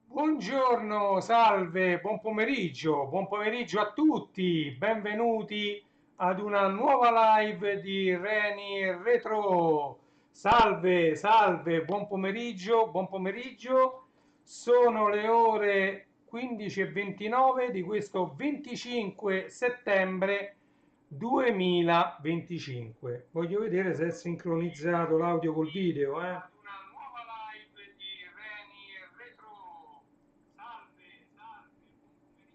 Buongiorno, salve, buon pomeriggio a tutti, benvenuti ad una nuova live di Reni Retro. Salve, salve, buon pomeriggio. Sono le ore 15:29 di questo 25 settembre 2025. Voglio vedere se è sincronizzato l'audio col video, eh.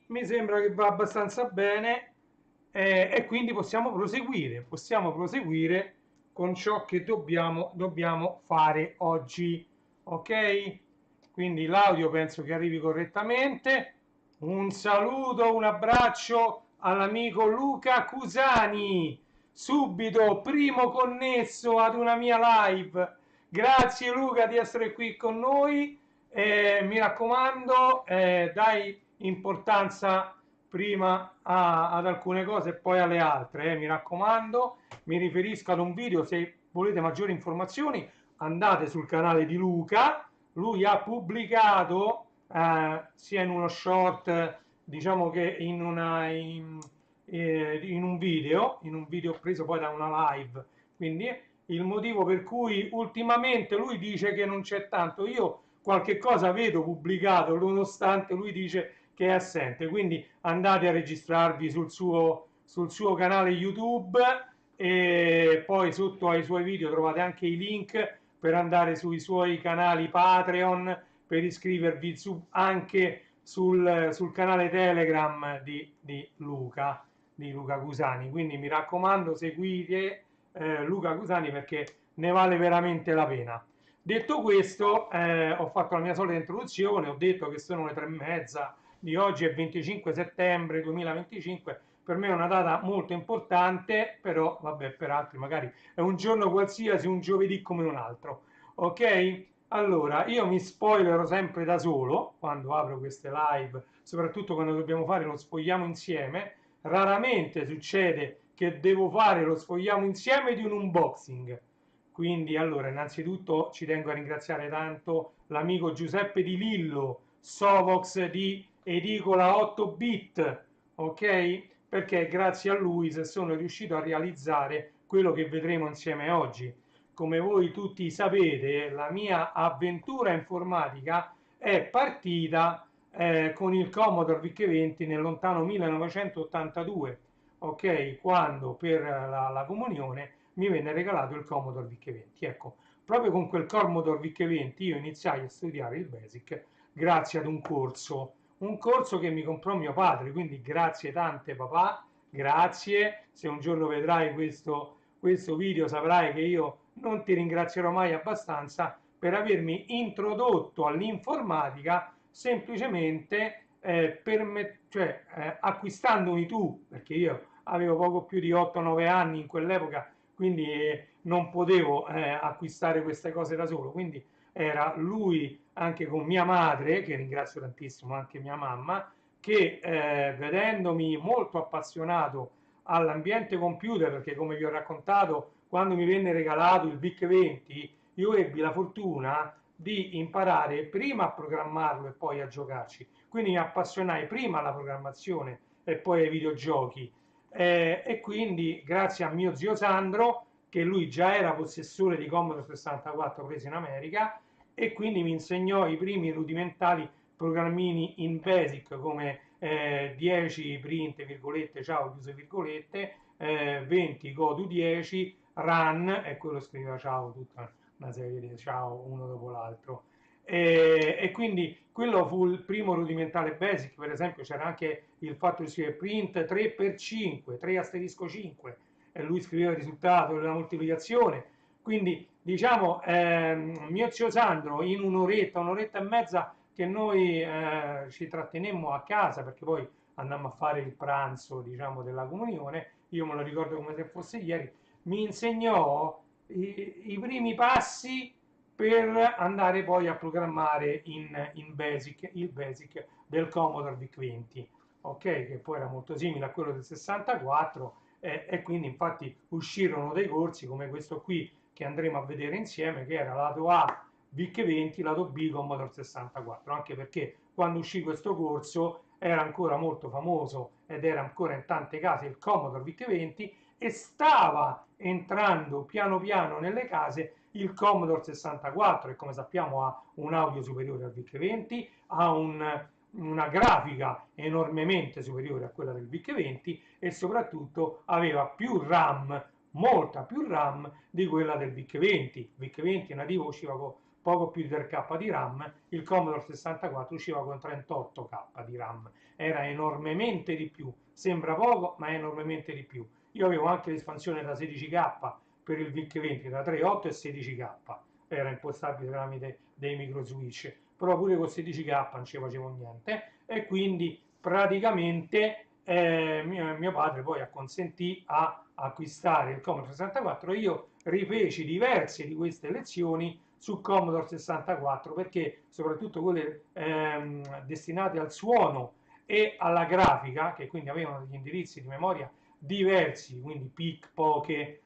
Mi sembra che va abbastanza bene, e quindi possiamo proseguire con ciò che dobbiamo fare oggi, ok? Quindi l'audio penso che arrivi correttamente. Un saluto, un abbraccio all'amico Luca Cusani, subito primo connesso ad una mia live. Grazie Luca di essere qui con noi. Mi raccomando, dai importanza prima ad alcune cose e poi alle altre, mi raccomando. Mi riferisco ad un video. Se volete maggiori informazioni andate sul canale di Luca. Lui ha pubblicato sia in uno short, diciamo, che in un video preso poi da una live. Quindi il motivo per cui ultimamente lui dice che non c'è tanto, io qualche cosa vedo pubblicato, nonostante lui dice che è assente. Quindi andate a registrarvi sul suo canale YouTube, e poi sotto ai suoi video trovate anche i link per andare sui suoi canali Patreon, per iscrivervi anche sul canale Telegram di Luca Cusani. Quindi mi raccomando, seguite Luca Cusani, perché ne vale veramente la pena. Detto questo, ho fatto la mia solita introduzione, ho detto che sono le 3:30 di oggi, è 25 settembre 2025, per me è una data molto importante, però vabbè, per altri magari è un giorno qualsiasi, un giovedì come un altro, ok? Allora, io mi spoilerò sempre da solo quando apro queste live, soprattutto quando dobbiamo fare lo sfogliamo insieme. Raramente succede che devo fare lo sfogliamo insieme di un unboxing. Quindi, allora, innanzitutto ci tengo a ringraziare tanto l'amico Giuseppe Di Lillo, Sovox di Edicola 8 bit, ok? Perché è grazie a lui se sono riuscito a realizzare quello che vedremo insieme oggi. Come voi tutti sapete, la mia avventura informatica è partita con il Commodore VIC-20 nel lontano 1982, ok? Quando per la comunione mi venne regalato il Commodore VIC-20. Ecco, proprio con quel Commodore VIC-20 io iniziai a studiare il BASIC grazie ad un corso che mi comprò mio padre, quindi grazie tante papà, grazie. Se un giorno vedrai questo video saprai che io non ti ringrazierò mai abbastanza per avermi introdotto all'informatica, semplicemente acquistandomi tu, perché io avevo poco più di 8-9 anni in quell'epoca, quindi non potevo acquistare queste cose da solo. Quindi era lui, anche con mia madre, che ringrazio tantissimo, anche mia mamma, che vedendomi molto appassionato all'ambiente computer, perché come vi ho raccontato, quando mi venne regalato il VIC-20, io ebbi la fortuna di imparare prima a programmarlo e poi a giocarci. Quindi mi appassionai prima alla programmazione e poi ai videogiochi. E quindi grazie a mio zio Sandro, che lui già era possessore di Commodore 64 preso in America, e quindi mi insegnò i primi rudimentali programmini in BASIC, come 10 print virgolette ciao chiuse virgolette, 20 goto 10 run, e quello scriveva ciao tutta una serie di ciao uno dopo l'altro. E quindi quello fu il primo rudimentale BASIC. Per esempio c'era anche il fatto di scrivere print 3x5, 3 asterisco 5, e lui scriveva il risultato della moltiplicazione. Quindi diciamo, mio zio Sandro in un'oretta e mezza che noi ci trattenemmo a casa, perché poi andammo a fare il pranzo, diciamo, della comunione, io me lo ricordo come se fosse ieri, mi insegnò i primi passi per andare poi a programmare in BASIC, il BASIC del Commodore VIC-20, ok? Che poi era molto simile a quello del 64, e quindi infatti uscirono dei corsi come questo qui che andremo a vedere insieme, che era lato A VIC-20, lato B Commodore 64, anche perché quando uscì questo corso era ancora molto famoso ed era ancora in tante case il Commodore VIC-20 e stava entrando piano piano nelle case il Commodore 64, e come sappiamo ha un audio superiore al VIC-20, ha una grafica enormemente superiore a quella del VIC-20 e soprattutto aveva più RAM, molta più RAM di quella del VIC-20. Il VIC-20 nativo usciva con poco più di 3K di RAM, il Commodore 64 usciva con 38K di RAM, era enormemente di più, sembra poco ma è enormemente di più. Io avevo anche l'espansione da 16K per il VIC-20 da 3.8 e 16K, era impostabile tramite dei micro switch, però pure con 16K non ci facevo niente, e quindi praticamente mio padre poi acconsentì a acquistare il Commodore 64. Io rifeci diverse di queste lezioni su Commodore 64 perché soprattutto quelle destinate al suono e alla grafica, che quindi avevano degli indirizzi di memoria diversi, quindi PIC, poche,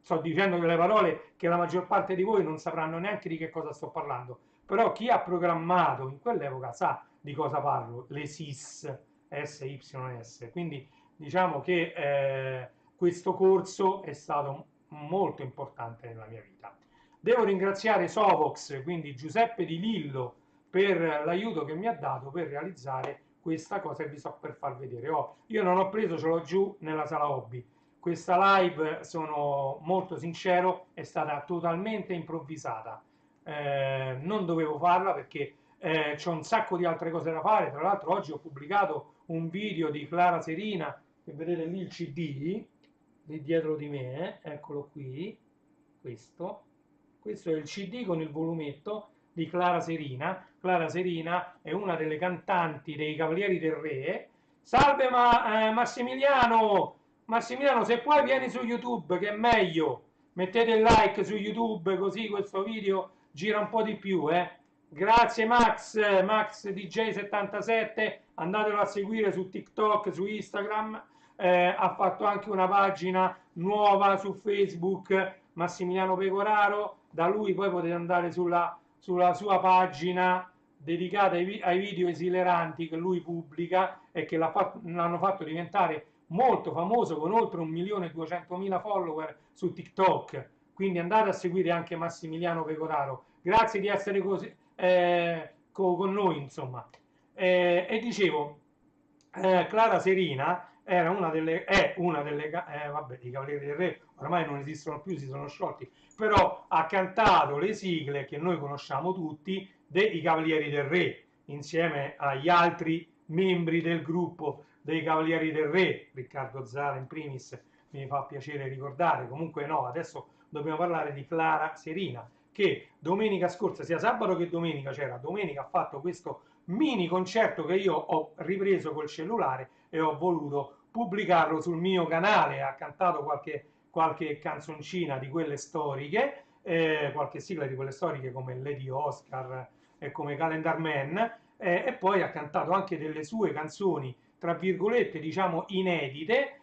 sto dicendo delle parole che la maggior parte di voi non sapranno neanche di che cosa sto parlando, però chi ha programmato in quell'epoca sa di cosa parlo, le SIS, SYS, quindi diciamo che questo corso è stato molto importante nella mia vita. Devo ringraziare Sovox, quindi Giuseppe Di Lillo, per l'aiuto che mi ha dato per realizzare questa cosa che vi sto per far vedere. Io non ho preso, ce l'ho giù nella sala hobby. Questa live, sono molto sincero, è stata totalmente improvvisata. Non dovevo farla perché c'ho un sacco di altre cose da fare. Tra l'altro oggi ho pubblicato un video di Clara Serina, che vedete lì il CD, lì dietro di me, eccolo qui, questo. Questo è il CD con il volumetto di Clara Serina. Clara Serina è una delle cantanti dei Cavalieri del Re. Salve Massimiliano! Massimiliano, se puoi vieni su YouTube che è meglio. Mettete il like su YouTube così questo video gira un po' di più, eh. Grazie Max DJ77, andatelo a seguire su TikTok, su Instagram, ha fatto anche una pagina nuova su Facebook, Massimiliano Pecoraro, da lui poi potete andare sulla sua pagina dedicata ai video esileranti che lui pubblica e che l'hanno fatto diventare molto famoso con oltre 1.200.000 follower su TikTok. Quindi andate a seguire anche Massimiliano Pecoraro. Grazie di essere così, con noi, insomma. E dicevo, Clara Serina era è una delle, vabbè, i Cavalieri del Re ormai non esistono più, si sono sciolti, però ha cantato le sigle che noi conosciamo tutti dei Cavalieri del Re, insieme agli altri membri del gruppo dei Cavalieri del Re, Riccardo Zara in primis, mi fa piacere ricordare. Comunque no, adesso dobbiamo parlare di Clara Serina, che domenica scorsa, sia sabato che domenica, domenica ha fatto questo mini concerto che io ho ripreso col cellulare e ho voluto pubblicarlo sul mio canale. Ha cantato qualche canzoncina di quelle storiche, qualche sigla di quelle storiche come Lady Oscar e come Calendar Man, e poi ha cantato anche delle sue canzoni, tra virgolette, diciamo inedite.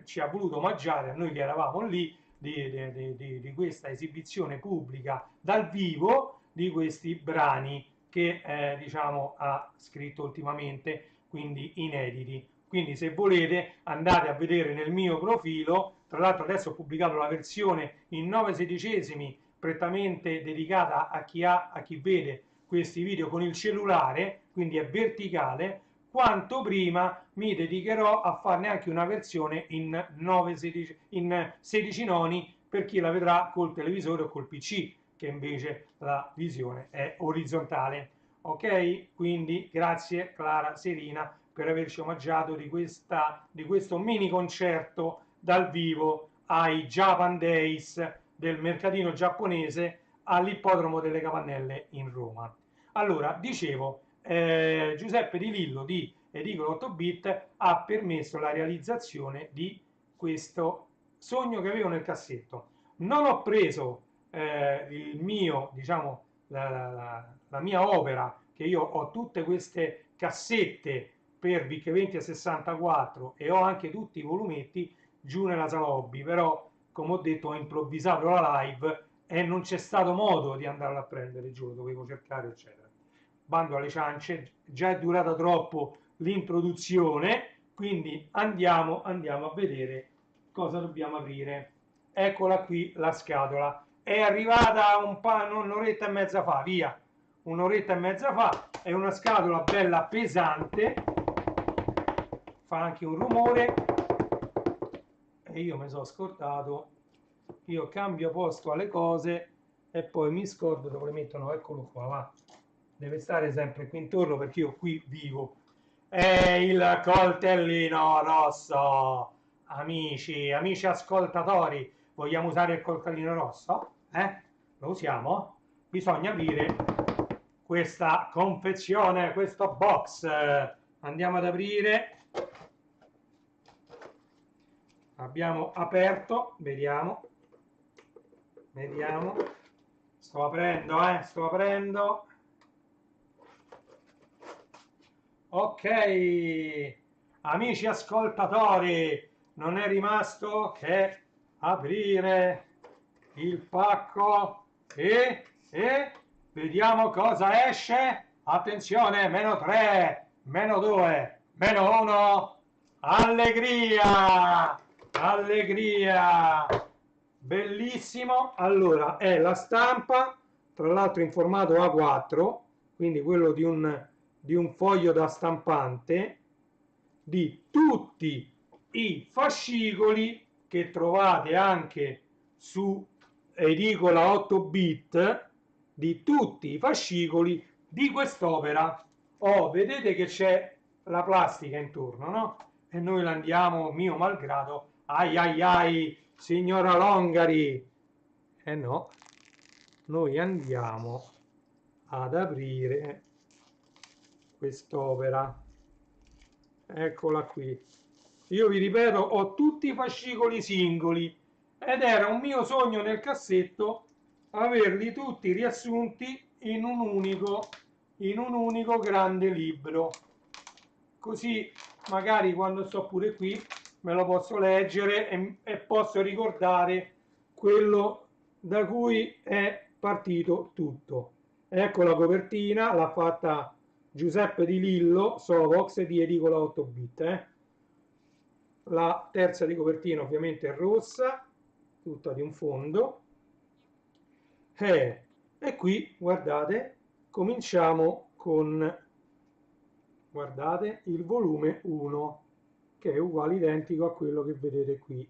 Ci ha voluto omaggiare a noi che eravamo lì di questa esibizione pubblica dal vivo di questi brani che diciamo ha scritto ultimamente, quindi inediti. Quindi se volete andate a vedere nel mio profilo, tra l'altro adesso ho pubblicato la versione in 9/16 prettamente dedicata a chi vede questi video con il cellulare, quindi è verticale. Quanto prima mi dedicherò a farne anche una versione in 9/16, in 16 noni per chi la vedrà col televisore o col PC, che invece la visione è orizzontale. Ok? Quindi grazie Clara Serina per averci omaggiato di questo mini concerto dal vivo ai Japan Days del mercatino giapponese all'Ippodromo delle Capannelle in Roma. Allora, dicevo, Giuseppe Di Lillo di Edicolo 8 bit ha permesso la realizzazione di questo sogno che avevo nel cassetto. Non ho preso il mio, diciamo, la mia opera, che io ho tutte queste cassette per VIC 20 a 64 e ho anche tutti i volumetti giù nella sala hobby, però come ho detto ho improvvisato la live e non c'è stato modo di andarla a prendere giù, lo dovevo cercare eccetera. Bando alle ciance, già è durata troppo l'introduzione, quindi andiamo a vedere cosa dobbiamo aprire. Eccola qui la scatola, è arrivata un'oretta e mezza fa, via, un'oretta e mezza fa, è una scatola bella pesante, fa anche un rumore e io mi sono scordato, io cambio posto alle cose e poi mi scordo dove le mettono, eccolo qua, va. Deve stare sempre qui intorno perché io qui vivo. È il coltellino rosso, amici ascoltatori, vogliamo usare il coltellino rosso? Lo usiamo? Bisogna aprire questa confezione, questo box. Andiamo ad aprire. Abbiamo aperto, vediamo, sto aprendo. Ok, amici ascoltatori, non è rimasto che aprire il pacco e vediamo cosa esce. Attenzione, meno 3, meno 2, meno 1. Allegria! Allegria! Bellissimo. Allora, è la stampa, tra l'altro in formato A4, quindi quello di un foglio da stampante, di tutti i fascicoli che trovate anche su edicola 8 bit, di tutti i fascicoli di quest'opera. Oh, vedete che c'è la plastica intorno, no? E noi la andiamo, mio malgrado, ai ai ai, signora Longari, eh no, noi andiamo ad aprire quest'opera, eccola qui. Io vi ripeto, ho tutti i fascicoli singoli ed era un mio sogno nel cassetto averli tutti riassunti in un unico grande libro, così magari quando sto pure qui me lo posso leggere e posso ricordare quello da cui è partito tutto. Ecco la copertina, l'ha fatta Giuseppe Di Lillo, Sovox di edicola 8 bit. La terza di copertina ovviamente è rossa, tutta di un fondo. E qui, guardate, cominciamo con, guardate, il volume 1, che è uguale, identico a quello che vedete qui.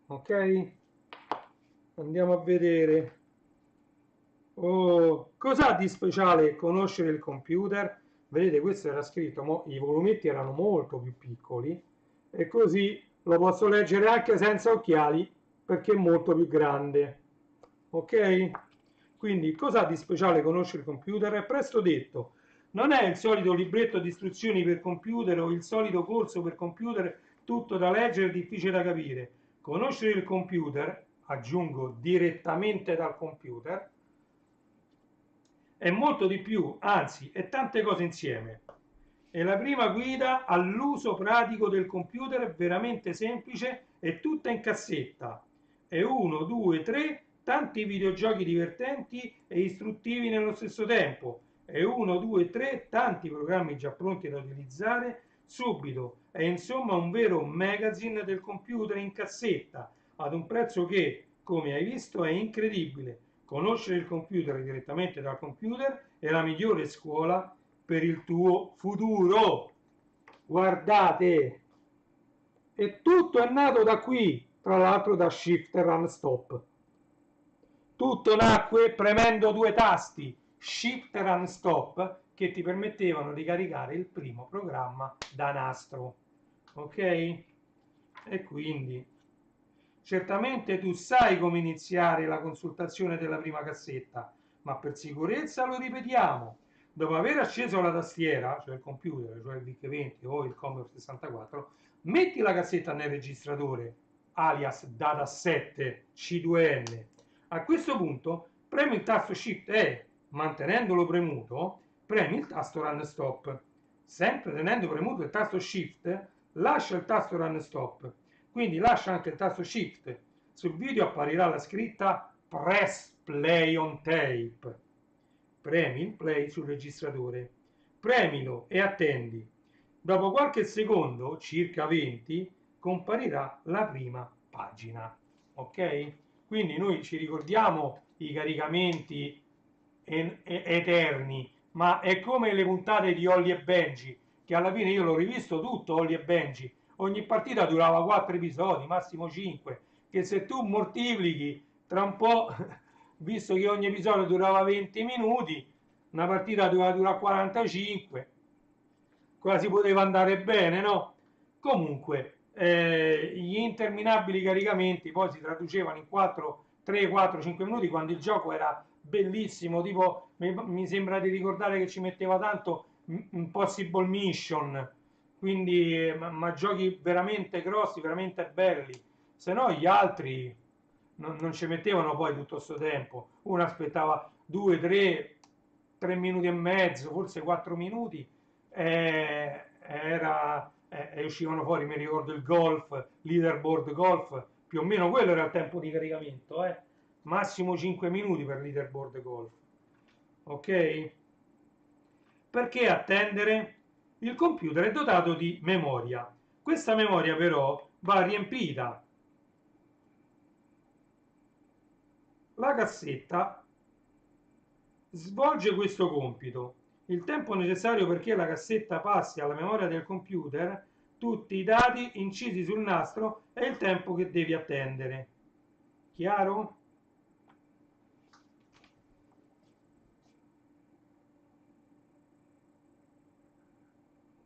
Ok? Andiamo a vedere. Oh, cos'ha di speciale conoscere il computer? Vedete, questo era scritto, i volumetti erano molto più piccoli e così lo posso leggere anche senza occhiali perché è molto più grande. Ok? Quindi, cos'ha di speciale conoscere il computer? È presto detto. Non è il solito libretto di istruzioni per computer o il solito corso per computer tutto da leggere e difficile da capire. Conoscere il computer, aggiungo direttamente dal computer, è molto di più, anzi, è tante cose insieme. È la prima guida all'uso pratico del computer, è veramente semplice e tutta in cassetta. È 1, 2, 3, tanti videogiochi divertenti e istruttivi nello stesso tempo. È 1, 2, 3, tanti programmi già pronti da utilizzare subito. È insomma un vero magazine del computer in cassetta, ad un prezzo che, come hai visto, è incredibile. Conoscere il computer direttamente dal computer è la migliore scuola per il tuo futuro. Guardate, e tutto è nato da qui, tra l'altro da Shift Run Stop. Tutto nacque premendo due tasti, Shift Run Stop, che ti permettevano di caricare il primo programma da nastro. Ok? E quindi certamente tu sai come iniziare la consultazione della prima cassetta, ma per sicurezza lo ripetiamo. Dopo aver acceso la tastiera, cioè il computer, cioè il VIC-20 o il Commodore 64, metti la cassetta nel registratore, alias dataset C2N, A questo punto premi il tasto Shift e, mantenendolo premuto, premi il tasto Run Stop. Sempre tenendo premuto il tasto Shift, lascia il tasto Run Stop. Quindi lascia anche il tasto Shift. Sul video apparirà la scritta Press Play on Tape. Premi il play sul registratore. Premilo e attendi. Dopo qualche secondo, circa 20, comparirà la prima pagina. Ok? Quindi noi ci ricordiamo i caricamenti eterni, ma è come le puntate di Holly e Benji, che alla fine io l'ho rivisto tutto, Holly e Benji. Ogni partita durava 4 episodi, massimo 5, che se tu moltiplichi tra un po', visto che ogni episodio durava 20 minuti, una partita doveva durare 45, quasi poteva andare bene, no? Comunque, gli interminabili caricamenti poi si traducevano in 4, 3, 4, 5 minuti quando il gioco era bellissimo, tipo mi sembra di ricordare che ci metteva tanto Impossible Mission, quindi ma giochi veramente grossi, veramente belli, se no gli altri non ci mettevano poi tutto questo tempo, uno aspettava 2, 3, 3 minuti e mezzo, forse 4 minuti, e uscivano fuori, mi ricordo il golf, leaderboard golf, più o meno quello era il tempo di caricamento, massimo 5 minuti per leaderboard golf, ok? Perché attendere? Il computer è dotato di memoria, questa memoria però va riempita. La cassetta svolge questo compito. Il tempo necessario perché la cassetta passi alla memoria del computer, tutti i dati incisi sul nastro è il tempo che devi attendere. Chiaro?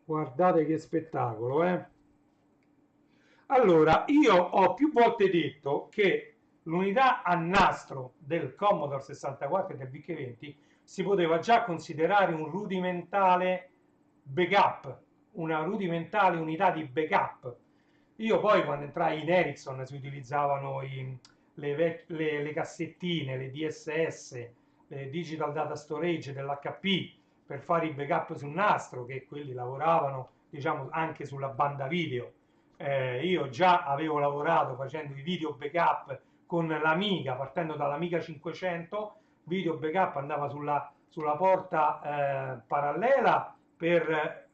Guardate che spettacolo, eh? Allora, io ho più volte detto che l'unità a nastro del Commodore 64 e del VIC 20 si poteva già considerare un rudimentale backup, una rudimentale unità di backup. Io poi quando entrai in Ericsson si utilizzavano le cassettine, le DSS, le Digital Data Storage dell'HP per fare i backup sul nastro, che quelli lavoravano diciamo anche sulla banda video. Io già avevo lavorato facendo i video backup con l'Amiga, partendo dall'Amiga 500, video backup andava sulla porta parallela per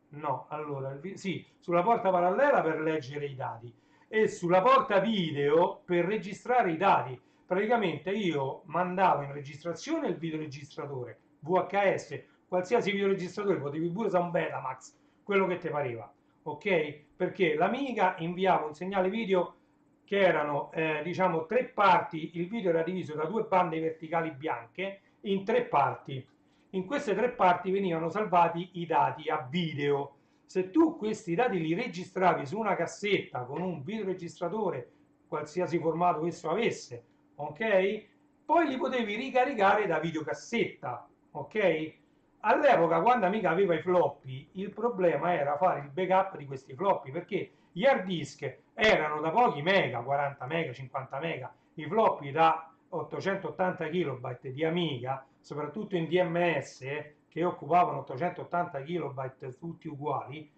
no, allora, sì, sulla porta parallela per leggere i dati e sulla porta video per registrare i dati. Praticamente io mandavo in registrazione il videoregistratore VHS, qualsiasi videoregistratore, potevi pure usare un Betamax, quello che ti pareva, ok? Perché l'Amiga inviava un segnale video che erano, diciamo, tre parti, il video era diviso da due bande verticali bianche in tre parti. In queste tre parti venivano salvati i dati a video. Se tu questi dati li registravi su una cassetta con un videoregistratore, qualsiasi formato esso avesse, ok? Poi li potevi ricaricare da videocassetta, ok? All'epoca, quando Amiga aveva i floppy, il problema era fare il backup di questi floppy perché gli hard disk erano da pochi mega, 40 mega, 50 mega, i floppy da 880 kilobyte di Amiga, soprattutto in DMS, che occupavano 880 kilobyte tutti uguali,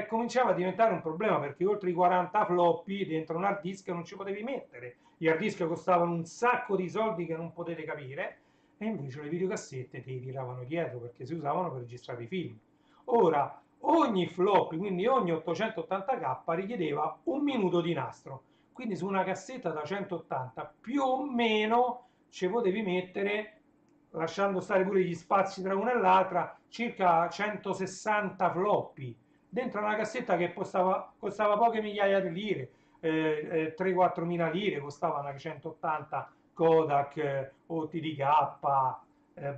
cominciava a diventare un problema perché oltre i 40 floppy dentro un hard disk non ci potevi mettere. Gli hard disk costavano un sacco di soldi che non potete capire e invece le videocassette ti tiravano dietro perché si usavano per registrare i film. Ora, ogni floppy, quindi ogni 880k richiedeva un minuto di nastro, quindi su una cassetta da 180 più o meno ci potevi mettere, lasciando stare pure gli spazi tra una e l'altra, circa 160 floppy dentro una cassetta che costava poche migliaia di lire, 3-4 mila lire costava una 180 Kodak, OTDK,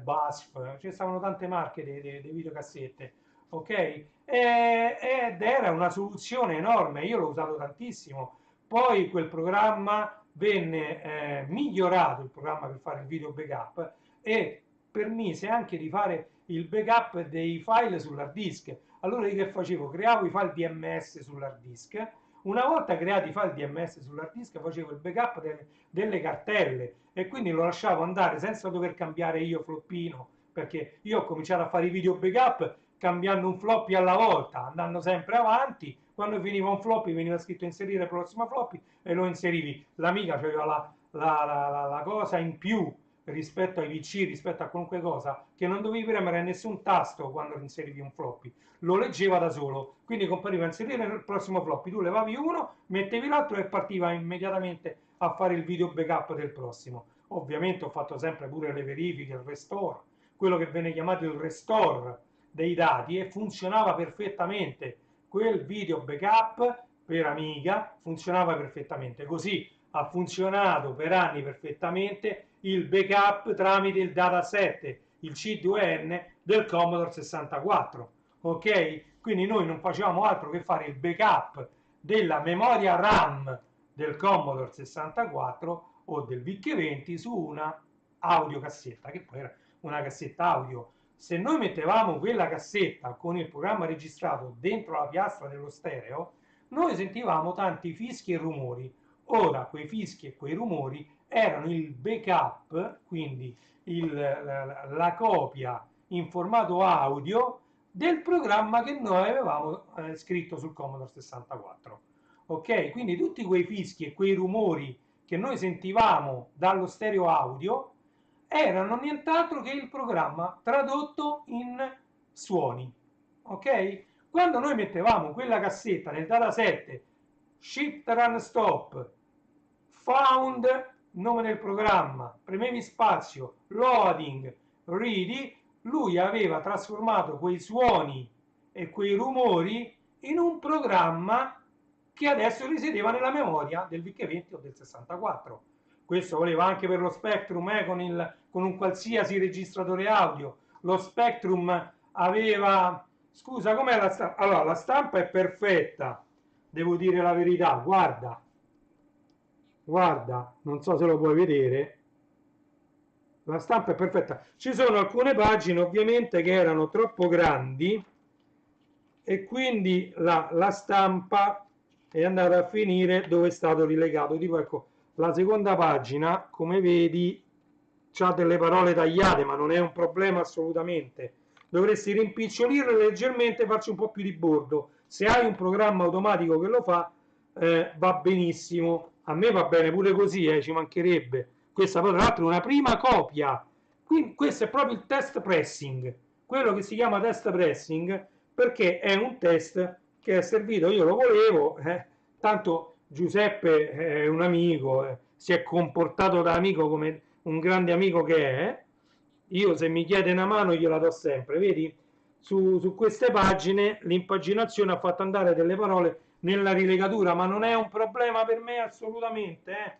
BASF, ci stavano tante marche di videocassette, ok? Ed era una soluzione enorme, io l'ho usato tantissimo. Poi quel programma venne migliorato, il programma per fare il video backup, e permise anche di fare il backup dei file sull'hard disk. Allora io che facevo? Creavo i file DMS sull'hard disk, Una volta creati i file DMS sull'hard disk facevo il backup delle cartelle e quindi lo lasciavo andare senza dover cambiare io floppino, perché io ho cominciato a fare i video backup cambiando un floppy alla volta, andando sempre avanti. Quando finiva un floppy veniva scritto inserire prossima floppy e lo inserivi. L'amica aveva la cosa in più rispetto ai PC, rispetto a qualunque cosa, che non dovevi premere nessun tasto quando inserivi un floppy, lo leggeva da solo, quindi compariva inserire il prossimo floppy, tu levavi uno, mettevi l'altro e partiva immediatamente a fare il video backup del prossimo. Ovviamente ho fatto sempre pure le verifiche, il restore, quello che viene chiamato il restore dei dati, e funzionava perfettamente. Quel video backup per Amiga funzionava perfettamente, così ha funzionato per anni perfettamente il backup tramite il dataset, il C2N del Commodore 64. Ok? Quindi noi non facevamo altro che fare il backup della memoria RAM del Commodore 64 o del VIC-20 su una audiocassetta, che poi era una cassetta audio. Se noi mettevamo quella cassetta con il programma registrato dentro la piastra dello stereo, noi sentivamo tanti fischi e rumori. Ora, quei fischi e quei rumori erano il backup, quindi la copia in formato audio del programma che noi avevamo scritto sul Commodore 64. Ok? Quindi tutti quei fischi e quei rumori che noi sentivamo dallo stereo audio erano nient'altro che il programma tradotto in suoni. Ok? Quando noi mettevamo quella cassetta nel dataset shift run stop found, nome del programma, premevi spazio, loading, ready, lui aveva trasformato quei suoni e quei rumori in un programma che adesso risiedeva nella memoria del VIC-20 o del 64. Questo voleva anche per lo Spectrum, con un qualsiasi registratore audio. Lo Spectrum aveva... Scusa, com'è la stampa? Allora, la stampa è perfetta, devo dire la verità. Guarda, guarda, non so se lo puoi vedere. La stampa è perfetta. Ci sono alcune pagine ovviamente che erano troppo grandi e quindi la stampa è andata a finire dove è stato rilegato. Tipo, ecco, la seconda pagina, come vedi, c'ha delle parole tagliate, ma non è un problema assolutamente. Dovresti rimpicciolirle leggermente e farci un po' più di bordo. Se hai un programma automatico che lo fa, va benissimo. A me va bene pure così, ci mancherebbe. Questa poi tra l'altro è una prima copia. Quindi questo è proprio il test pressing, quello che si chiama test pressing, perché è un test che è servito, io lo volevo, tanto Giuseppe è un amico, si è comportato da amico come un grande amico che è. Io se mi chiede una mano gliela do sempre, vedi? Su queste pagine l'impaginazione ha fatto andare delle parole nella rilegatura, ma non è un problema per me assolutamente.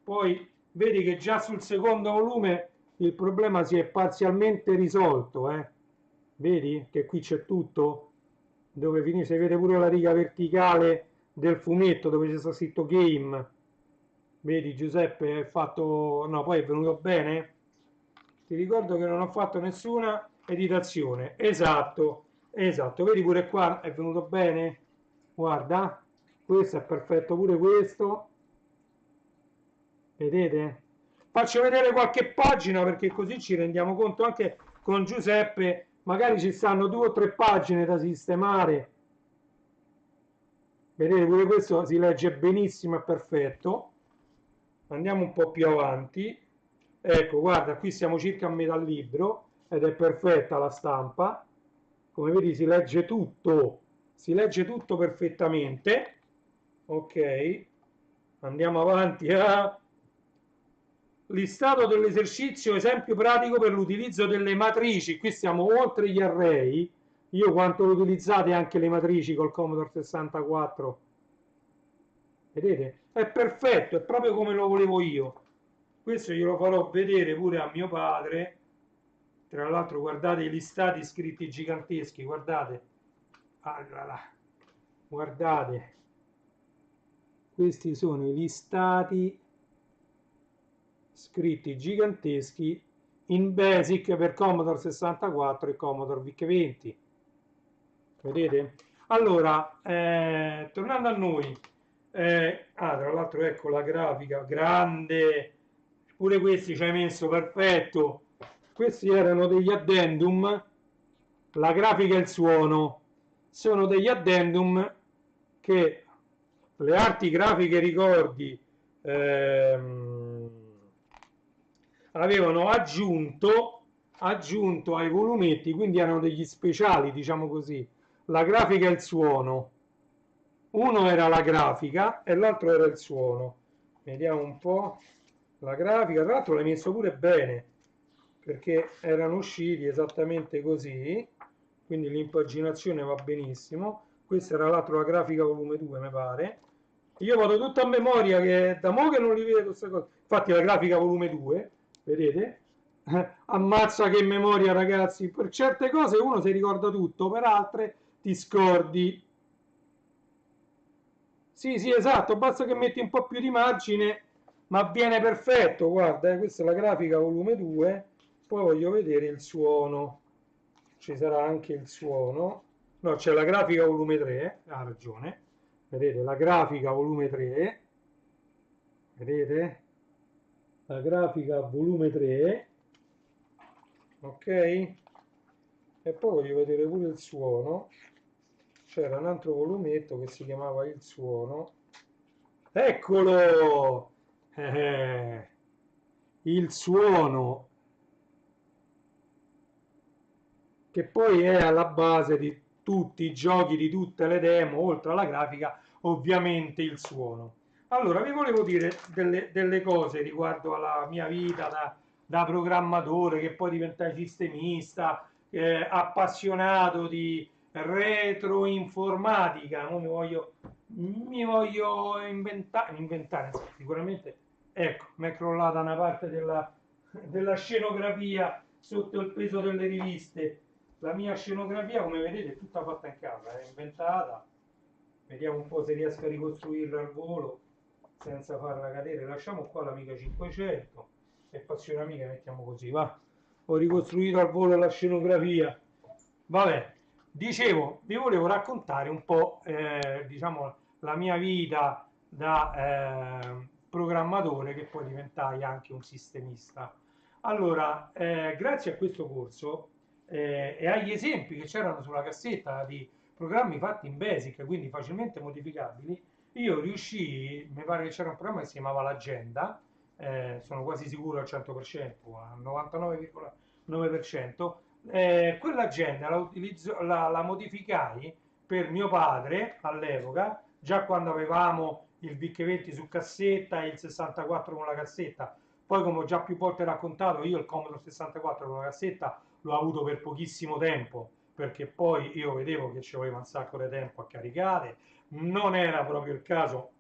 Poi vedi che già sul secondo volume il problema si è parzialmente risolto. Vedi che qui c'è tutto, dove finisce, vede pure la riga verticale del fumetto dove c'è stato scritto game. Vedi Giuseppe è fatto, no, poi è venuto bene. Ti ricordo che non ho fatto nessuna editazione. Esatto, esatto, vedi pure qua è venuto bene. Guarda, questo è perfetto, pure questo. Vedete? Faccio vedere qualche pagina perché così ci rendiamo conto anche con Giuseppe, magari ci stanno 2 o 3 pagine da sistemare. Vedete, pure questo si legge benissimo, è perfetto. Andiamo un po' più avanti. Ecco, guarda, qui siamo circa a metà libro ed è perfetta la stampa. Come vedi si legge tutto perfettamente. Ok, andiamo avanti a listato dell'esercizio, esempio pratico per l'utilizzo delle matrici. Qui siamo oltre gli array. Io quanto lo utilizzate anche le matrici col Commodore 64? Vedete? È perfetto, è proprio come lo volevo io. Questo glielo farò vedere pure a mio padre. Tra l'altro guardate i listati scritti giganteschi, guardate. Allora, guardate. Questi sono i listati scritti giganteschi in BASIC per Commodore 64 e Commodore VIC-20. Vedete? Allora, tornando a noi, Tra l'altro ecco la grafica, grande, pure questi ci hai messo, perfetto. Questi erano degli addendum, la grafica e il suono. Sono degli addendum che le arti grafiche, ricordi, ehm, avevano aggiunto ai volumetti, quindi erano degli speciali, diciamo così, la grafica e il suono. Uno era la grafica e l'altro era il suono. Vediamo un po'. La grafica, tra l'altro l'hai messo pure bene, perché erano usciti esattamente così, quindi l'impaginazione va benissimo. Questa era l'altro, la grafica volume 2, mi pare. Io vado tutto a memoria, che è da mo' che non li vedo queste cose. Infatti la grafica volume 2, vedete? Ammazza che memoria, ragazzi. Per certe cose uno si ricorda tutto, per altre ti scordi. Sì, sì, esatto, basta che metti un po' più di margine, ma viene perfetto. Guarda, questa è la grafica volume 2, poi voglio vedere il suono. Ci sarà anche il suono. No, c'è la grafica volume 3, ha ragione. Vedete, la grafica volume 3, vedete? La grafica volume 3, ok? E poi voglio vedere pure il suono. C'era un altro volumetto che si chiamava il suono. Eccolo! Eh, il suono, che poi è alla base di tutti i giochi, di tutte le demo, oltre alla grafica, ovviamente il suono. Allora, vi volevo dire delle cose riguardo alla mia vita da programmatore, che poi diventai sistemista, appassionato di retroinformatica. Non mi voglio inventare, sicuramente. Ecco, mi è crollata una parte della scenografia sotto il peso delle riviste. La mia scenografia, come vedete, è tutta fatta in casa, è inventata. Vediamo un po' se riesco a ricostruirla al volo senza farla cadere. Lasciamo qua l'Amiga 500 e Passione Amiga mettiamo così, va. Ho ricostruito al volo la scenografia. Vabbè, dicevo, vi volevo raccontare un po', diciamo, la mia vita da programmatore, che poi diventai anche un sistemista. Allora, grazie a questo corso e agli esempi che c'erano sulla cassetta di programmi fatti in Basic, quindi facilmente modificabili, io riuscii, mi pare che c'era un programma che si chiamava l'Agenda, sono quasi sicuro al 100%, al 99,9%, quell'agenda la modificai per mio padre all'epoca, già quando avevamo il VIC-20 su cassetta e il 64 con la cassetta. Poi, come ho già più volte raccontato, io il Commodore 64 con la cassetta l'ho avuto per pochissimo tempo, perché poi io vedevo che ci voleva un sacco di tempo a caricare, non era proprio il caso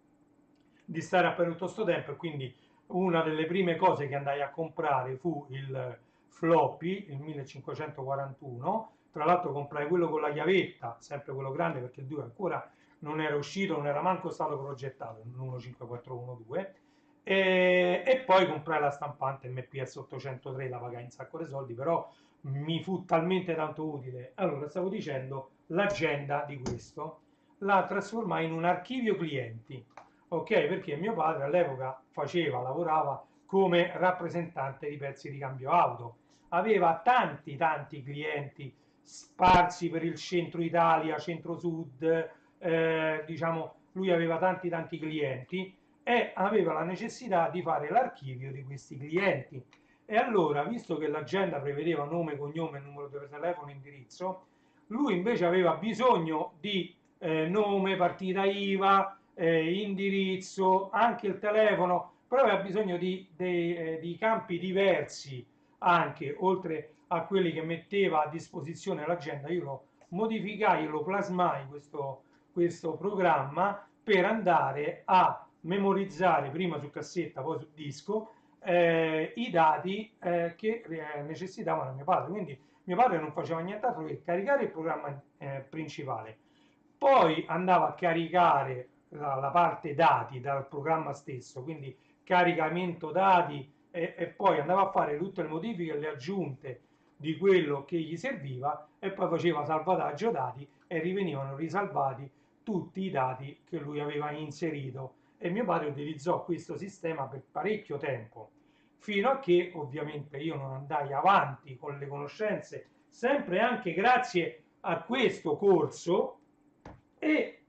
di stare a perdere tutto questo tempo, e quindi una delle prime cose che andai a comprare fu il floppy, il 1541. Tra l'altro comprai quello con la chiavetta, sempre quello grande, perché il 2 ancora non era uscito, non era manco stato progettato, il 15412. E poi comprai la stampante MPS 803, la pagai un sacco di soldi, però mi fu talmente tanto utile. Allora, stavo dicendo, l'agenda di questo la trasformai in un archivio clienti, ok? Perché mio padre all'epoca lavorava come rappresentante di pezzi di cambio auto, aveva tanti clienti sparsi per il centro Italia, centro-sud, diciamo, lui aveva tanti clienti e aveva la necessità di fare l'archivio di questi clienti. E allora, visto che l'agenda prevedeva nome, cognome, numero di telefono, indirizzo, lui invece aveva bisogno di nome, partita IVA, indirizzo, anche il telefono, però aveva bisogno di campi diversi anche, oltre a quelli che metteva a disposizione l'agenda. Io lo modificai, lo plasmai questo programma per andare a memorizzare prima su cassetta, poi su disco, i dati che necessitavano mio padre. Quindi mio padre non faceva nient'altro che caricare il programma principale, poi andava a caricare la parte dati dal programma stesso, quindi caricamento dati, e poi andava a fare tutte le modifiche e le aggiunte di quello che gli serviva, e poi faceva salvataggio dati e rivenivano risalvati tutti i dati che lui aveva inserito, e mio padre utilizzò questo sistema per parecchio tempo, fino a che ovviamente io non andai avanti con le conoscenze, sempre anche grazie a questo corso, e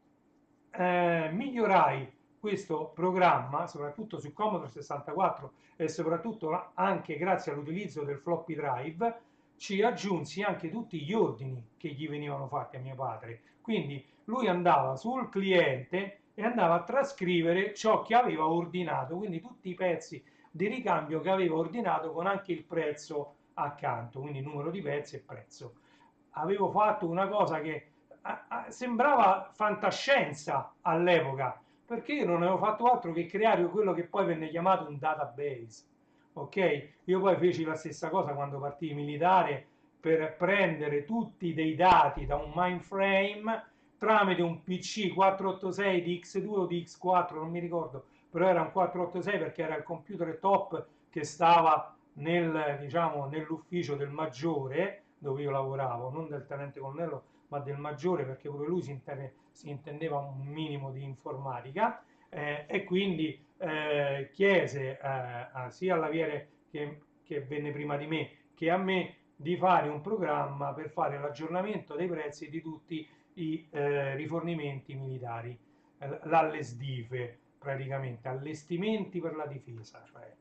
migliorai questo programma soprattutto su Commodore 64, e soprattutto anche grazie all'utilizzo del floppy drive. Ci aggiunsi anche tutti gli ordini che gli venivano fatti a mio padre, quindi lui andava sul cliente e andava a trascrivere ciò che aveva ordinato, quindi tutti i pezzi di ricambio che aveva ordinato, con anche il prezzo accanto, quindi numero di pezzi e prezzo. Avevo fatto una cosa che sembrava fantascienza all'epoca, perché io non avevo fatto altro che creare quello che poi venne chiamato un database. Ok, io poi feci la stessa cosa quando partii militare, per prendere tutti dei dati da un mainframe tramite un PC 486 di X2 o di X4, non mi ricordo, però era un 486 perché era il computer top che stava diciamo, nell'ufficio del maggiore dove io lavoravo, non del tenente colonnello ma del maggiore, perché pure lui si intendeva un minimo di informatica, e quindi chiese sia all'aviere che venne prima di me che a me di fare un programma per fare l'aggiornamento dei prezzi di tutti i rifornimenti militari, l'allesdife, praticamente allestimenti per la difesa, cioè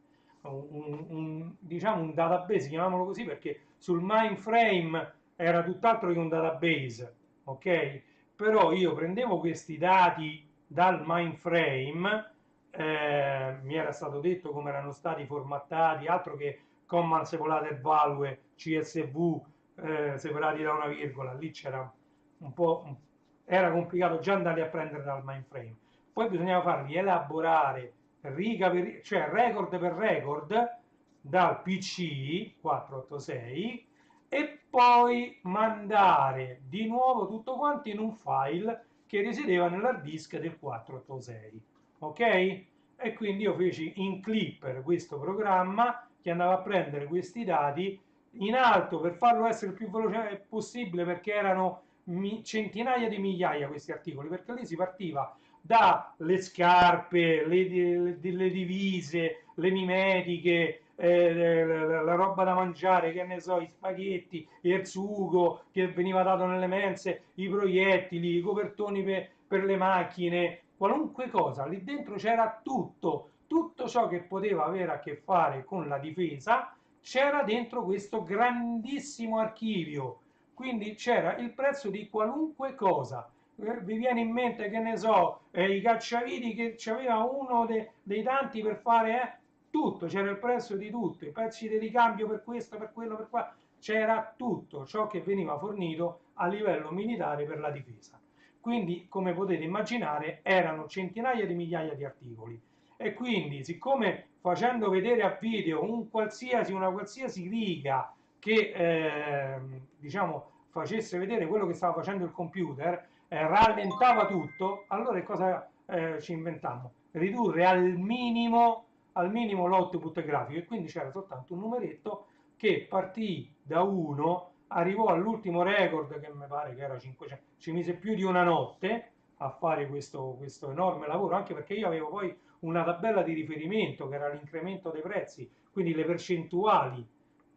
diciamo un database, chiamiamolo così, perché sul mainframe era tutt'altro che un database, ok? Però io prendevo questi dati dal mainframe, mi era stato detto come erano stati formattati, altro che command separated value, CSV separati da una virgola, lì c'era un po', era complicato già andare a prendere dal mainframe. Poi bisognava farli elaborare riga cioè record per record dal PC 486, e poi mandare di nuovo tutto quanto in un file che risiedeva nell'hard disk del 486. Ok? E quindi io feci in Clipper questo programma che andava a prendere questi dati in alto per farlo essere il più veloce possibile, perché erano centinaia di migliaia questi articoli, perché lì si partiva dalle scarpe, le divise, le mimetiche, la roba da mangiare, che ne so, i spaghetti, il sugo che veniva dato nelle mense, i proiettili, i copertoni per le macchine, qualunque cosa, lì dentro c'era tutto, tutto ciò che poteva avere a che fare con la difesa, c'era dentro questo grandissimo archivio, quindi c'era il prezzo di qualunque cosa. Vi viene in mente, che ne so, i cacciaviti, che c'aveva uno dei tanti per fare tutto, c'era il prezzo di tutto, i pezzi di ricambio per questo, per quello, per qua, c'era tutto ciò che veniva fornito a livello militare per la difesa. Quindi, come potete immaginare, erano centinaia di migliaia di articoli, e quindi, siccome facendo vedere a video una qualsiasi riga che diciamo facesse vedere quello che stava facendo il computer, rallentava tutto, allora cosa ci inventammo? Ridurre al minimo l'output grafico, e quindi c'era soltanto un numeretto che partì da 1, arrivò all'ultimo record che mi pare che era 500, ci mise più di una notte a fare questo enorme lavoro, anche perché io avevo poi una tabella di riferimento che era l'incremento dei prezzi, quindi le percentuali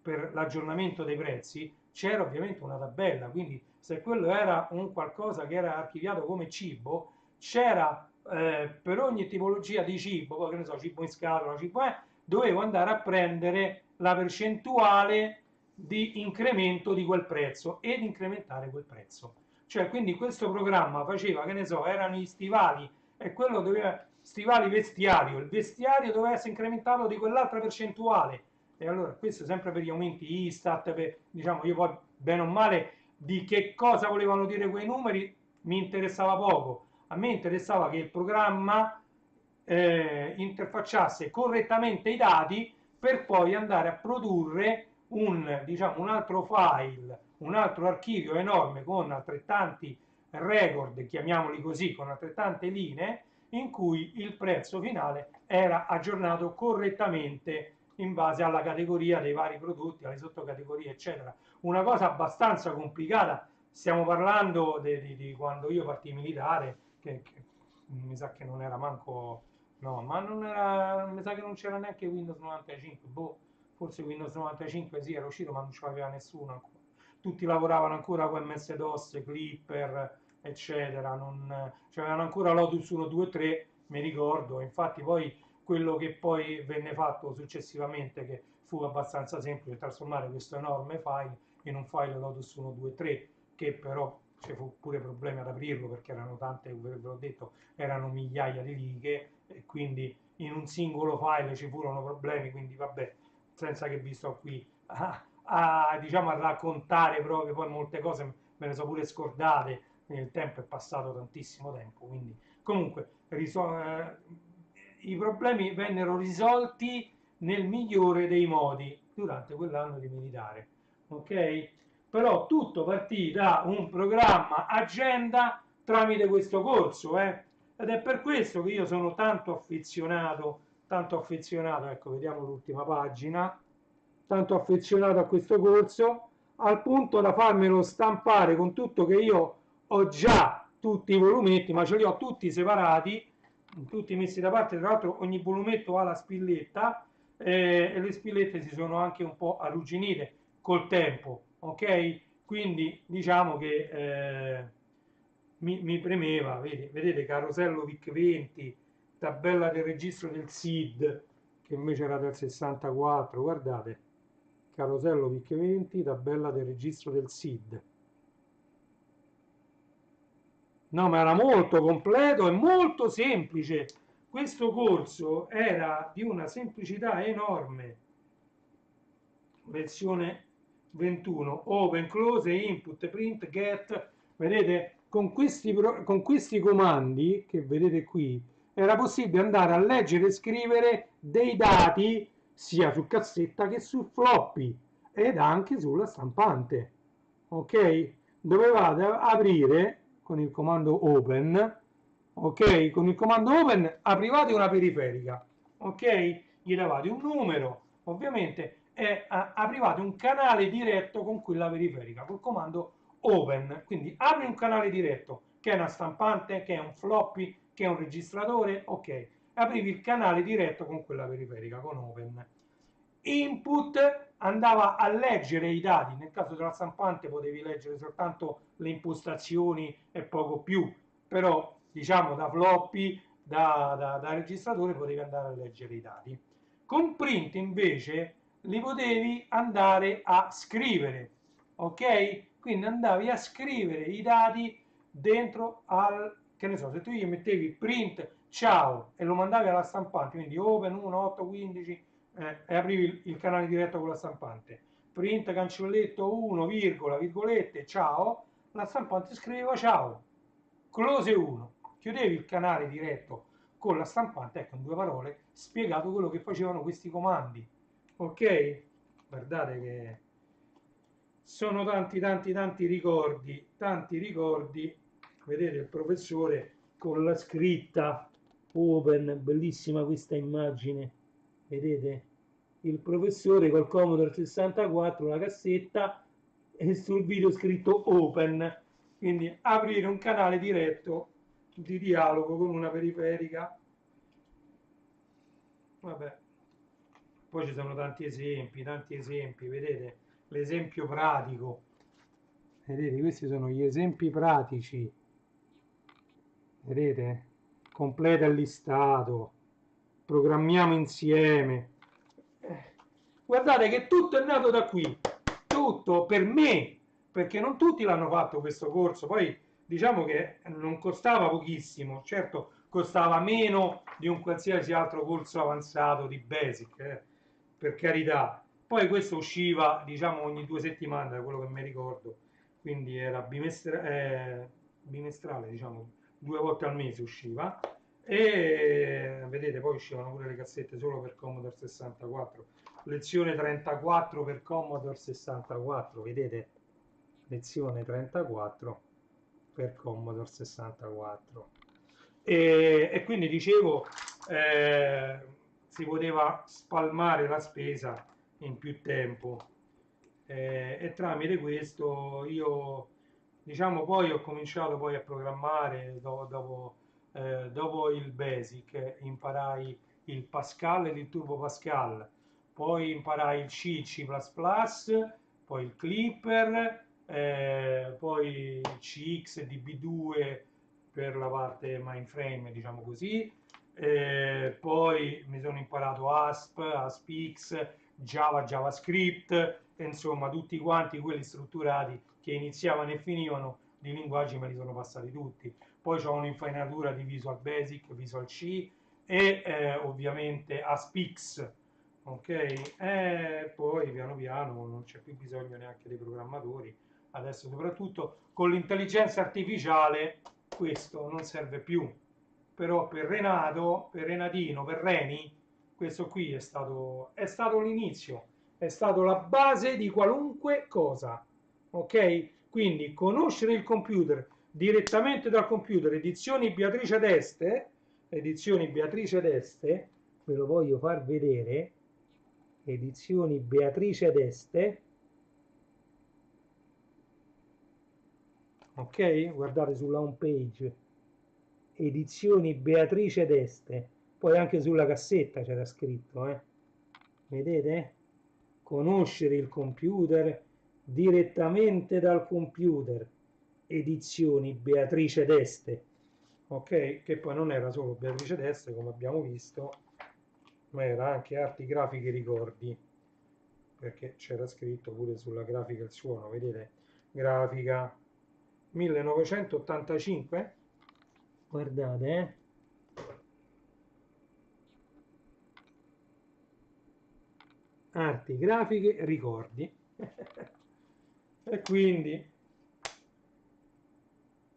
per l'aggiornamento dei prezzi, c'era ovviamente una tabella, quindi se quello era un qualcosa che era archiviato come cibo, c'era per ogni tipologia di cibo, poi che ne so, cibo in scatola, cibo dovevo andare a prendere la percentuale di incremento di quel prezzo ed incrementare quel prezzo. Cioè, quindi questo programma faceva, che ne so, erano gli stivali, e quello doveva, stivali vestiario, il vestiario doveva essere incrementato di quell'altra percentuale. E allora, questo sempre per gli aumenti Istat, diciamo, io poi, bene o male, di che cosa volevano dire quei numeri mi interessava poco. A me interessava che il programma interfacciasse correttamente i dati per poi andare a produrre diciamo, un altro file, un altro archivio enorme con altrettanti record, chiamiamoli così, con altrettante linee, in cui il prezzo finale era aggiornato correttamente in base alla categoria dei vari prodotti, alle sottocategorie, eccetera. Una cosa abbastanza complicata, stiamo parlando di quando io partii militare, che mi sa che non era manco, no, ma non era, mi sa che non c'era neanche Windows 95, boh, forse Windows 95 sì era uscito ma non ce l'aveva nessuno ancora. Tutti lavoravano ancora con MS-DOS, Clipper, eccetera, non, c'erano ancora Lotus 1, 2, 3, mi ricordo, infatti poi quello che poi venne fatto successivamente, che fu abbastanza semplice, trasformare questo enorme file in un file Lotus 1, 2, 3, che però ci fu pure problemi ad aprirlo perché erano tante, ve l'ho detto, erano migliaia di righe e quindi in un singolo file ci furono problemi, quindi vabbè, senza che vi sto qui diciamo, a raccontare proprio poi molte cose, me ne sono pure scordate, il tempo è passato tantissimo tempo, quindi comunque i problemi vennero risolti nel migliore dei modi durante quell'anno di militare, ok? Però tutto partì da un programma agenda tramite questo corso, ed è per questo che io sono tanto affezionato, ecco, vediamo l'ultima pagina, tanto affezionato a questo corso, al punto da farmelo stampare con tutto che io ho già tutti i volumetti, ma ce li ho tutti separati, tutti messi da parte, tra l'altro ogni volumetto ha la spilletta e le spillette si sono anche un po' arrugginite col tempo, ok? Quindi diciamo che mi premeva, vedete, carosello VIC 20, tabella del registro del SID, che invece era del 64, guardate, carosello VIC 20, tabella del registro del SID. No, ma era molto completo e molto semplice. Questo corso era di una semplicità enorme. Lezione 21, open, close, input, print, get. Vedete, con questi comandi che vedete qui, era possibile andare a leggere e scrivere dei dati sia su cassetta che su floppy ed anche sulla stampante. Ok? Dovevate aprire con il comando open, ok? Con il comando open aprivate una periferica, ok? Gli davate un numero, ovviamente, e aprivate un canale diretto con quella periferica, col comando open. Quindi apri un canale diretto, che è una stampante, che è un floppy, che è un registratore, ok. Aprivi il canale diretto con quella periferica, con open. Input andava a leggere i dati, nel caso della stampante potevi leggere soltanto le impostazioni e poco più, però diciamo da floppy, da registratore potevi andare a leggere i dati. Con print invece li potevi andare a scrivere, ok? Quindi andavi a scrivere i dati dentro al, che ne so, se tu gli mettevi print ciao e lo mandavi alla stampante, quindi open 1, 8, 15, e aprivi il canale diretto con la stampante, print cancelletto 1, virgola, virgolette, ciao, la stampante scriveva ciao, close 1, chiudevi il canale diretto con la stampante, ecco in due parole, spiegato quello che facevano questi comandi, ok? Guardate che sono tanti ricordi, vedete il professore con la scritta open, bellissima questa immagine, vedete? Il professore col Commodore 64, la cassetta e sul video scritto open, quindi aprire un canale diretto di dialogo con una periferica, vabbè. Poi ci sono tanti esempi, vedete? L'esempio pratico, vedete? Questi sono gli esempi pratici, vedete? Completa il listato, programmiamo insieme. Guardate che tutto è nato da qui, tutto per me, perché non tutti l'hanno fatto questo corso, poi diciamo che non costava pochissimo, certo costava meno di un qualsiasi altro corso avanzato di Basic, per carità. Poi questo usciva, diciamo, ogni 2 settimane, da quello che mi ricordo, quindi era bimestrale, diciamo, 2 volte al mese usciva. E vedete, poi uscivano pure le cassette solo per Commodore 64. Lezione 34 per Commodore 64, vedete? Lezione 34 per Commodore 64. E quindi dicevo, si poteva spalmare la spesa in più tempo, e tramite questo io diciamo, poi ho cominciato poi a programmare dopo il Basic, imparai il Pascal e il Turbo Pascal, poi imparai il C poi il Clipper, poi il CX e DB2 per la parte mainframe, diciamo così. Poi mi sono imparato ASP, ASPX, Java, JavaScript, e insomma tutti quanti quelli strutturati che iniziavano e finivano di linguaggi me li sono passati tutti. Poi ho un'infarinatura di Visual Basic, Visual C e ovviamente ASPX, ok? E poi piano piano non c'è più bisogno neanche dei programmatori, adesso soprattutto con l'intelligenza artificiale questo non serve più, però per Renato, per Renatino, per Reni, questo qui è stato l'inizio, è stato la base di qualunque cosa, ok? Quindi conoscere il computer direttamente dal computer, edizioni Beatrice d'Este, ve lo voglio far vedere, edizioni Beatrice d'Este, ok? Guardate sulla home page, edizioni Beatrice d'Este, poi anche sulla cassetta c'era scritto, vedete? Conoscere il computer direttamente dal computer, edizioni Beatrice d'Este, ok? Che poi non era solo Beatrice d'Este come abbiamo visto, ma era anche arti grafiche ricordi, perché c'era scritto pure sulla grafica il suono, vedete? Grafica 1985, guardate, arti grafiche ricordi. E quindi,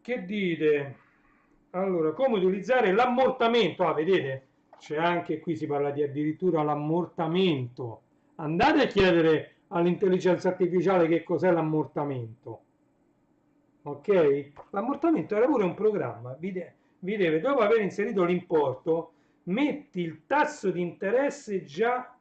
che dite? Allora, come utilizzare l'ammortamento? Ah, vedete? C'è anche qui, si parla di addirittura l'ammortamento. Andate a chiedere all'intelligenza artificiale che cos'è l'ammortamento. Ok? L'ammortamento era pure un programma. Vi deve, dopo aver inserito l'importo, metti il tasso di interesse già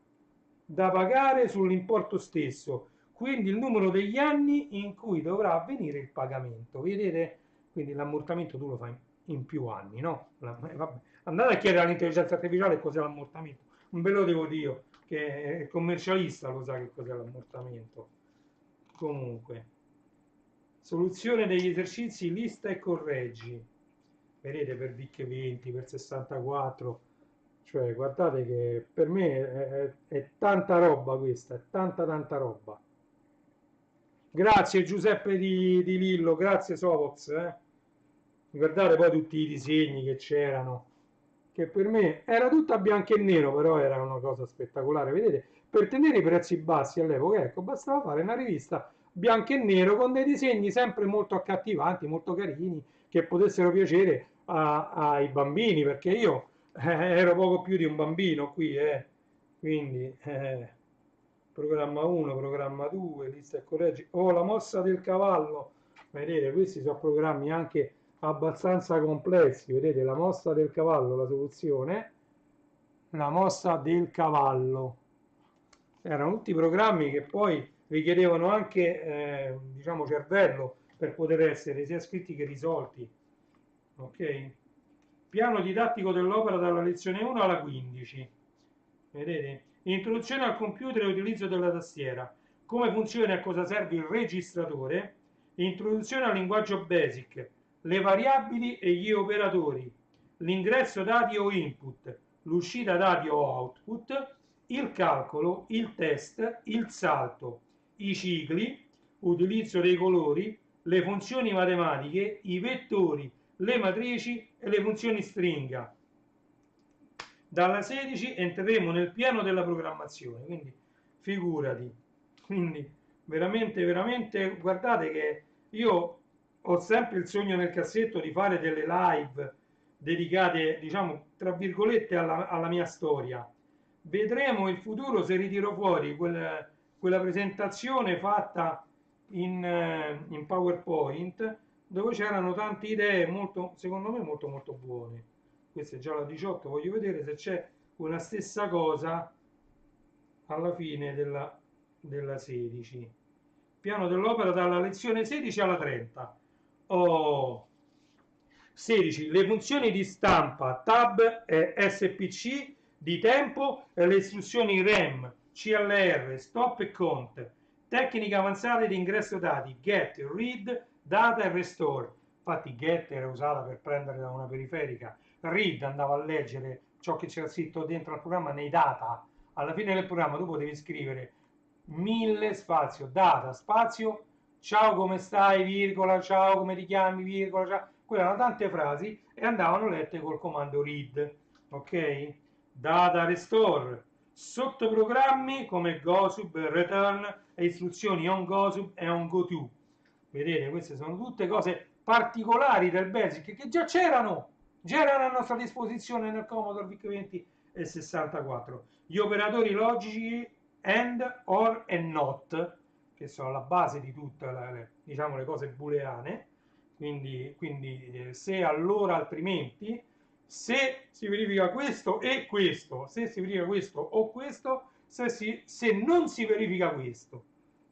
da pagare sull'importo stesso, quindi il numero degli anni in cui dovrà avvenire il pagamento. Vedete? Quindi l'ammortamento tu lo fai in più anni, no? Vabbè. Andate a chiedere all'intelligenza artificiale cos'è l'ammortamento. Non ve lo devo dire, che il commercialista lo sa che cos'è l'ammortamento. Comunque, soluzione degli esercizi lista e correggi. Vedete per VIC 20, per 64, cioè guardate che per me è tanta roba questa, è tanta roba. Grazie Giuseppe di Lillo, grazie Sovox. Guardate poi tutti i disegni che c'erano, che per me era tutto a bianco e nero, però era una cosa spettacolare. Vedete, per tenere i prezzi bassi all'epoca, ecco, bastava fare una rivista bianco e nero con dei disegni sempre molto accattivanti, molto carini, che potessero piacere ai bambini, perché io ero poco più di un bambino qui, quindi programma 1, programma 2, lista e correggi. Oh, la mossa del cavallo, vedete, questi sono programmi anche abbastanza complessi, vedete, la mossa del cavallo, la soluzione, la mossa del cavallo. Erano tutti programmi che poi richiedevano anche, diciamo, cervello per poter essere sia scritti che risolti. Ok? Piano didattico dell'opera dalla lezione 1 alla 15. Vedete? Introduzione al computer e utilizzo della tastiera. Come funziona e a cosa serve il registratore. Introduzione al linguaggio BASIC. Le variabili e gli operatori. L'ingresso dati o input. L'uscita dati o output. Il calcolo, il test, il salto, i cicli, utilizzo dei colori, le funzioni matematiche, i vettori, le matrici e le funzioni stringa. Dalla 16 entreremo nel piano della programmazione, quindi figurati. Quindi veramente, guardate che io ho sempre il sogno nel cassetto di fare delle live dedicate, diciamo, tra virgolette, alla mia storia. Vedremo il futuro se ritiro fuori quella presentazione fatta in PowerPoint, dove c'erano tante idee molto, secondo me, molto buone. Questa è già la 18, voglio vedere se c'è una stessa cosa alla fine della 16. Piano dell'opera dalla lezione 16 alla 30. Oh. 16. Le funzioni di stampa tab e SPC di tempo e le istruzioni REM, CLR, stop e count. Tecniche avanzate di ingresso dati, get, read, data e restore. Infatti get era usata per prendere da una periferica, read andava a leggere ciò che c'era scritto dentro al programma nei data. Alla fine del programma tu potevi scrivere 1000 spazio, data, spazio, ciao come stai, virgola, ciao come ti chiami, virgola, ciao. Quelle erano tante frasi e andavano lette col comando read, ok? Data restore, sottoprogrammi come GoSub, return e istruzioni on GoSub e on GoTo. Vedete, queste sono tutte cose particolari del BASIC che già erano a nostra disposizione nel Commodore VIC-20 e 64. Gli operatori logici AND, OR e NOT, che sono la base di tutte diciamo, le cose booleane, quindi se allora altrimenti, se si verifica questo e questo, se si verifica questo o questo, se non si verifica questo,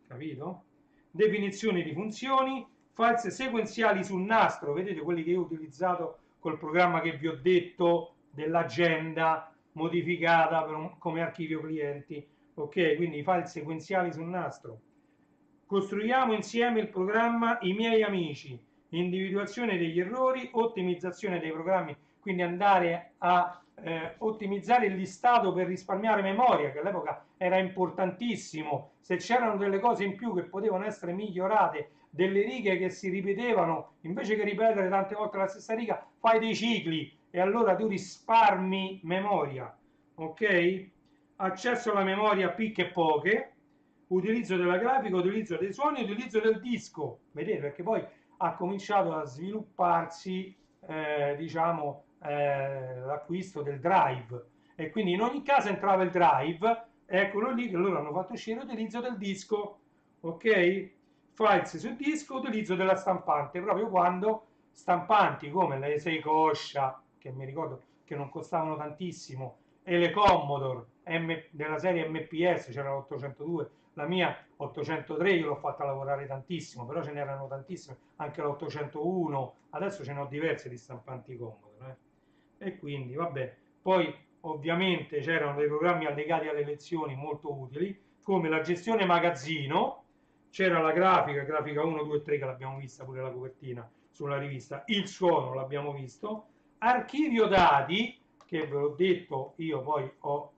capito? Definizioni di funzioni, false sequenziali sul nastro, vedete quelli che io ho utilizzato col programma che vi ho detto dell'agenda modificata come archivio clienti, ok? Quindi i file sequenziali sul nastro. Costruiamo insieme il programma I miei amici, individuazione degli errori, ottimizzazione dei programmi, quindi andare a ottimizzare il listato per risparmiare memoria, che all'epoca era importantissimo. Se c'erano delle cose in più che potevano essere migliorate, delle righe che si ripetevano, invece che ripetere tante volte la stessa riga, fai dei cicli e allora tu risparmi memoria, ok? Accesso alla memoria picche e poche, utilizzo della grafica, utilizzo dei suoni, utilizzo del disco, vedete, perché poi ha cominciato a svilupparsi diciamo l'acquisto del drive e quindi in ogni casa entrava il drive, eccolo lì che loro hanno fatto uscire l'utilizzo del disco, ok? Files sul disco, utilizzo della stampante, proprio quando stampanti come le 6 Coscia, che mi ricordo che non costavano tantissimo, e le Commodore della serie MPS, c'era l'802, la mia 803 io l'ho fatta lavorare tantissimo, però ce n'erano tantissime, anche l'801, adesso ce ne ho diverse di stampanti Commodore. E quindi, vabbè, poi ovviamente c'erano dei programmi allegati alle lezioni molto utili, come la gestione magazzino, c'era la grafica, grafica 1, 2, 3 che l'abbiamo vista pure la copertina sulla rivista, il suono l'abbiamo visto, archivio dati, che ve l'ho detto, io poi ho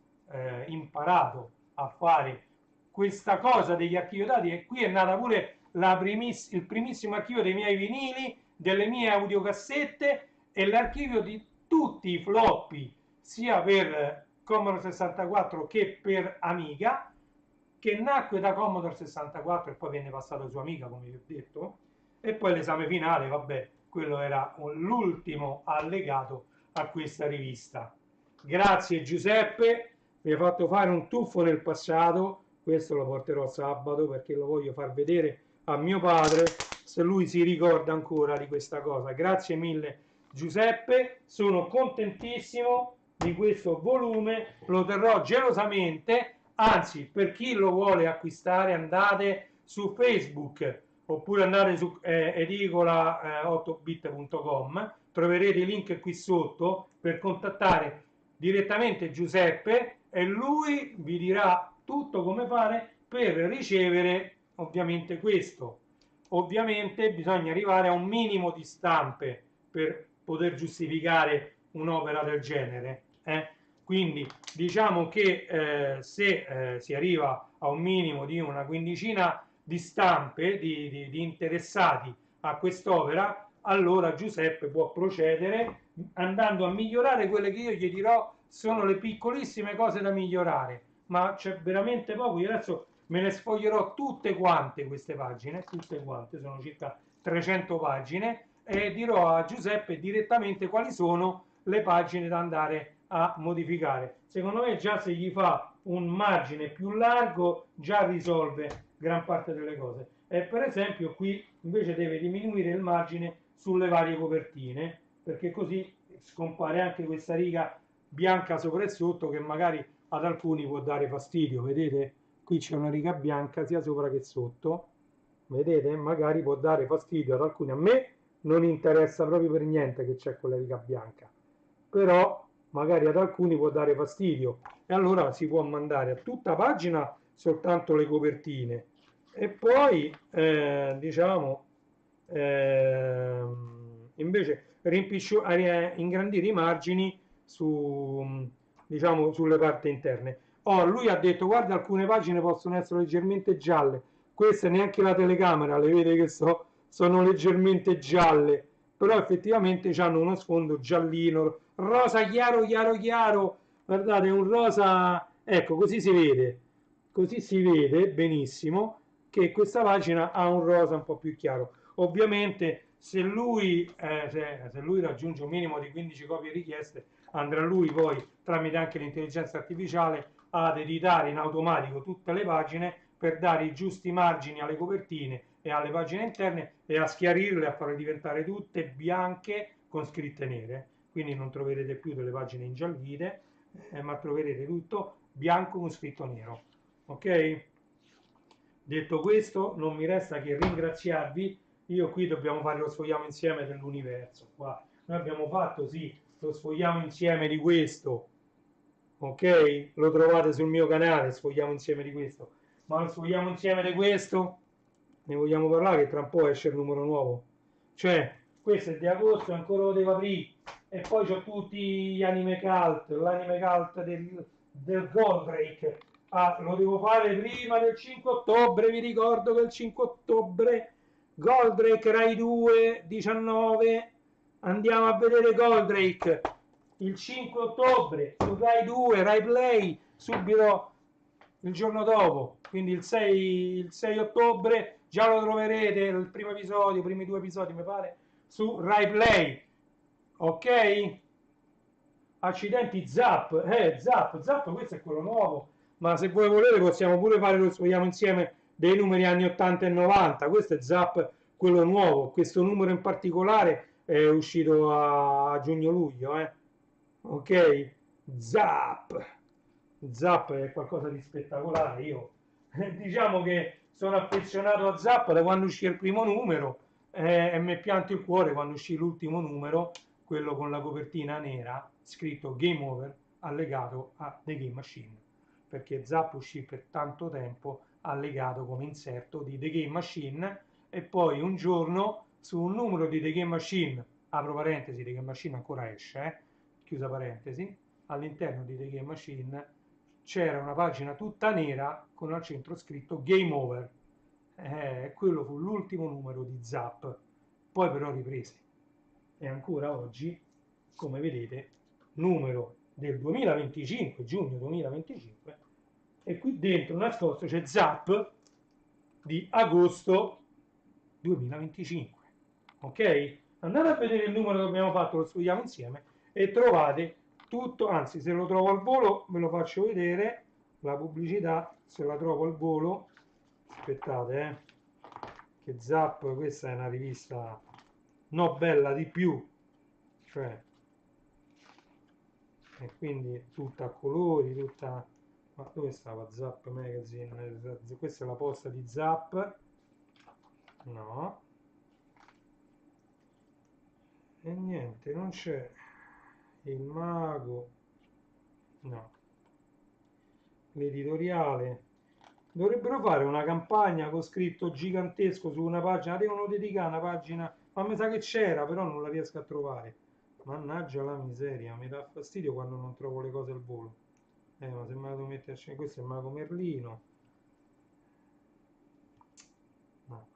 imparato a fare questa cosa degli archivi dati e qui è nata pure il primissimo archivio dei miei vinili, delle mie audiocassette e l'archivio di tutti i floppy sia per Commodore 64 che per Amiga, che nacque da Commodore 64 e poi venne passato su Amiga, come vi ho detto, e poi l'esame finale, vabbè, quello era l'ultimo allegato a questa rivista. Grazie Giuseppe, mi hai fatto fare un tuffo nel passato, questo lo porterò sabato perché lo voglio far vedere a mio padre se lui si ricorda ancora di questa cosa. Grazie mille Giuseppe, sono contentissimo di questo volume, lo terrò gelosamente, anzi per chi lo vuole acquistare andate su Facebook oppure andate su edicola8bit.com, troverete i link qui sotto per contattare direttamente Giuseppe e lui vi dirà tutto come fare per ricevere ovviamente questo. Ovviamente bisogna arrivare a un minimo di stampe per poter giustificare un'opera del genere. Quindi diciamo che se si arriva a un minimo di una quindicina di stampe di interessati a quest'opera, allora Giuseppe può procedere andando a migliorare quelle che io gli dirò sono le piccolissime cose da migliorare, ma c'è veramente poco. Io adesso me ne sfoglierò tutte quante queste pagine, tutte quante, sono circa 300 pagine, e dirò a Giuseppe direttamente quali sono le pagine da andare a modificare. Secondo me già se gli fa un margine più largo già risolve gran parte delle cose. E per esempio qui invece deve diminuire il margine sulle varie copertine, perché così scompare anche questa riga bianca sopra e sotto che magari ad alcuni può dare fastidio. Vedete? Qui c'è una riga bianca sia sopra che sotto. Vedete? Magari può dare fastidio ad alcuni. A me non interessa proprio per niente che c'è quella riga bianca, però magari ad alcuni può dare fastidio e allora si può mandare a tutta pagina soltanto le copertine e poi diciamo invece ingrandire i margini diciamo, sulle parti interne. Oh, lui ha detto guarda alcune pagine possono essere leggermente gialle, queste neanche la telecamera le vede che sono leggermente gialle, però effettivamente hanno uno sfondo giallino, rosa chiaro chiaro chiaro, guardate, un rosa, ecco, così si vede benissimo che questa pagina ha un rosa un po' più chiaro. Ovviamente se lui raggiunge un minimo di 15 copie richieste, andrà lui poi tramite anche l'intelligenza artificiale ad editare in automatico tutte le pagine per dare i giusti margini alle copertine e alle pagine interne e a schiarirle, a farle diventare tutte bianche con scritte nere. Quindi non troverete più delle pagine ingiallite, ma troverete tutto bianco con scritto nero. Ok? Detto questo, non mi resta che ringraziarvi. Io qui dobbiamo fare lo sfogliamo insieme dell'universo. Qua noi abbiamo fatto sì lo sfogliamo insieme di questo, ok? Lo trovate sul mio canale, sfogliamo insieme di questo. Ma lo sfogliamo insieme di questo? Ne vogliamo parlare che tra un po' esce il numero nuovo. Cioè, questo è di agosto, ancora lo devo aprire. E poi c'ho tutti gli anime cult, l'anime cult del Goldrake. Ah, lo devo fare prima del 5 ottobre, vi ricordo che il 5 ottobre Goldrake Rai 2 19, andiamo a vedere Goldrake il 5 ottobre su Rai 2, Rai Play, subito il giorno dopo, quindi il 6 ottobre già lo troverete il primo episodio, i primi due episodi mi pare, su Rai Play, ok? Accidenti Zap, Zap, questo è quello nuovo, ma se voi volete possiamo pure fare lo spogliamo insieme dei numeri anni 80 e 90, questo è Zap, quello nuovo, questo numero in particolare è uscito a giugno-luglio, ok? Zap, Zap è qualcosa di spettacolare, io diciamo che sono affezionato a Zap da quando uscì il primo numero e mi è pianto il cuore quando uscì l'ultimo numero, quello con la copertina nera, scritto Game Over, allegato a The Game Machine, perché Zap uscì per tanto tempo allegato come inserto di The Game Machine e poi un giorno su un numero di The Game Machine, apro parentesi, The Game Machine ancora esce, chiusa parentesi, all'interno di The Game Machine c'era una pagina tutta nera con al centro scritto Game Over. Quello fu l'ultimo numero di Zap, poi però riprese. E ancora oggi, come vedete, numero del 2025, giugno 2025, e qui dentro nascosto c'è Zap di agosto 2025. Ok? Andate a vedere il numero che abbiamo fatto, lo studiamo insieme e trovate tutto, anzi se lo trovo al volo ve lo faccio vedere, la pubblicità, se la trovo al volo, aspettate, che Zap, questa è una rivista no bella di più, cioè, e quindi tutta a colori, tutta... Ma dove stava Zap Magazine? Questa è la posta di Zap, no, e niente, non c'è il mago, no, l'editoriale. Dovrebbero fare una campagna con scritto gigantesco su una pagina, devono dedicare una pagina, ma mi sa che c'era, però non la riesco a trovare. Mannaggia la miseria, mi dà fastidio quando non trovo le cose al volo. Ma se me la devo metterci, questo è il mago Merlino. No.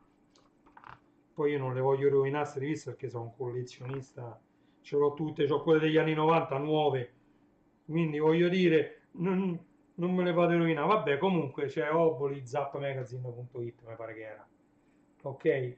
Poi io non le voglio rovinare queste riviste perché sono un collezionista, ce l'ho tutte, ho quelle degli anni 90 nuove, quindi voglio dire, non me le vado a rovinare. Vabbè, comunque c'è Oboli, zappmagazine.it, mi pare che era. Ok?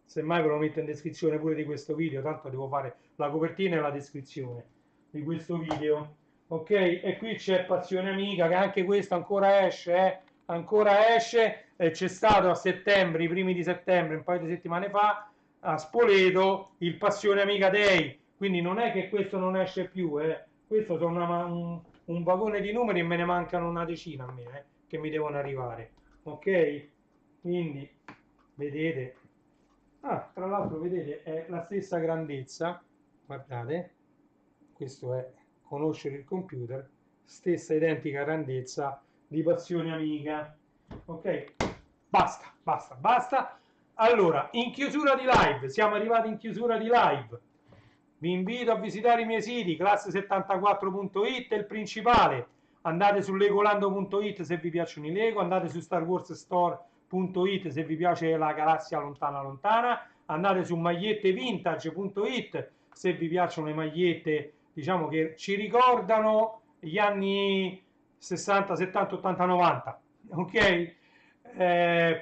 Semmai ve lo metto in descrizione pure di questo video, tanto devo fare la copertina e la descrizione di questo video. Ok? E qui c'è Passione Amica, che anche questo ancora esce, ancora esce, e c'è stato a settembre, i primi di settembre, un paio di settimane fa, a Spoleto, il Passione Amica Day, quindi non è che questo non esce più, questo sono un vagone di numeri e me ne mancano una decina a me, che mi devono arrivare, ok? Quindi, vedete, Ah, tra l'altro vedete è la stessa grandezza, guardate, questo è conoscere il computer, stessa identica grandezza di Passione Amiga. Ok, basta, basta, basta. Allora, in chiusura di live, siamo arrivati in chiusura di live. Vi invito a visitare i miei siti, classe74.it, il principale. Andate su legolando.it se vi piacciono i Lego, andate su starwarsstore.it se vi piace la galassia lontana lontana, andate su magliettevintage.it se vi piacciono le magliette, diciamo che ci ricordano gli anni 60, 70, 80, 90, ok?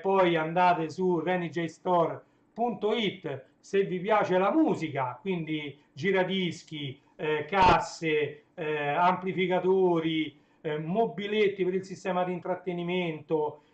Poi andate su renijstore.it se vi piace la musica, quindi giradischi, casse, amplificatori, mobiletti per il sistema di intrattenimento,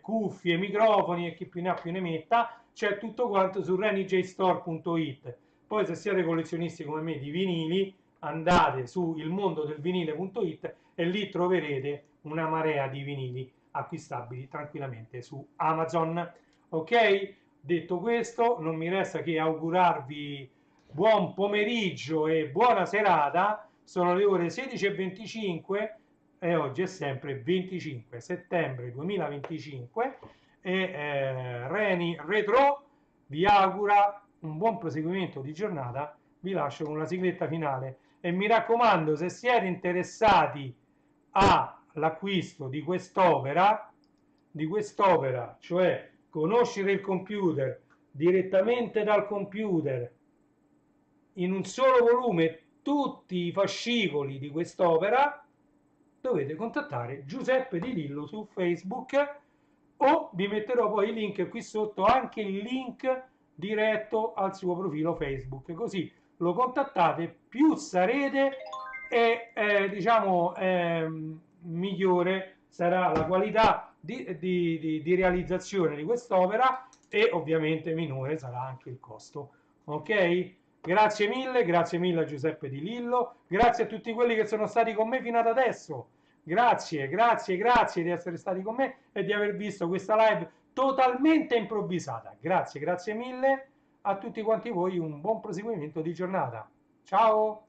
cuffie, microfoni e chi più ne ha più ne metta, c'è tutto quanto su renijstore.it. Poi se siete collezionisti come me di vinili, andate su ilmondodelvinile.it e lì troverete una marea di vinili acquistabili tranquillamente su Amazon. Ok? Detto questo, non mi resta che augurarvi buon pomeriggio e buona serata. Sono le ore 16:25 e oggi è sempre 25 settembre 2025 e Reni Retro vi augura un buon proseguimento di giornata. Vi lascio con la sigletta finale e mi raccomando, se siete interessati all'acquisto di quest'opera, cioè conoscere il computer direttamente dal computer in un solo volume tutti i fascicoli di quest'opera, dovete contattare Giuseppe Di Lillo su Facebook o vi metterò poi il link qui sotto, anche il link diretto al suo profilo Facebook, così lo contattate, più sarete e diciamo migliore sarà la qualità di realizzazione di quest'opera e ovviamente minore sarà anche il costo. Ok? Grazie mille a Giuseppe Di Lillo, grazie a tutti quelli che sono stati con me fino ad adesso. Grazie, grazie, grazie di essere stati con me e di aver visto questa live totalmente improvvisata. Grazie, grazie mille a tutti quanti voi, un buon proseguimento di giornata. Ciao!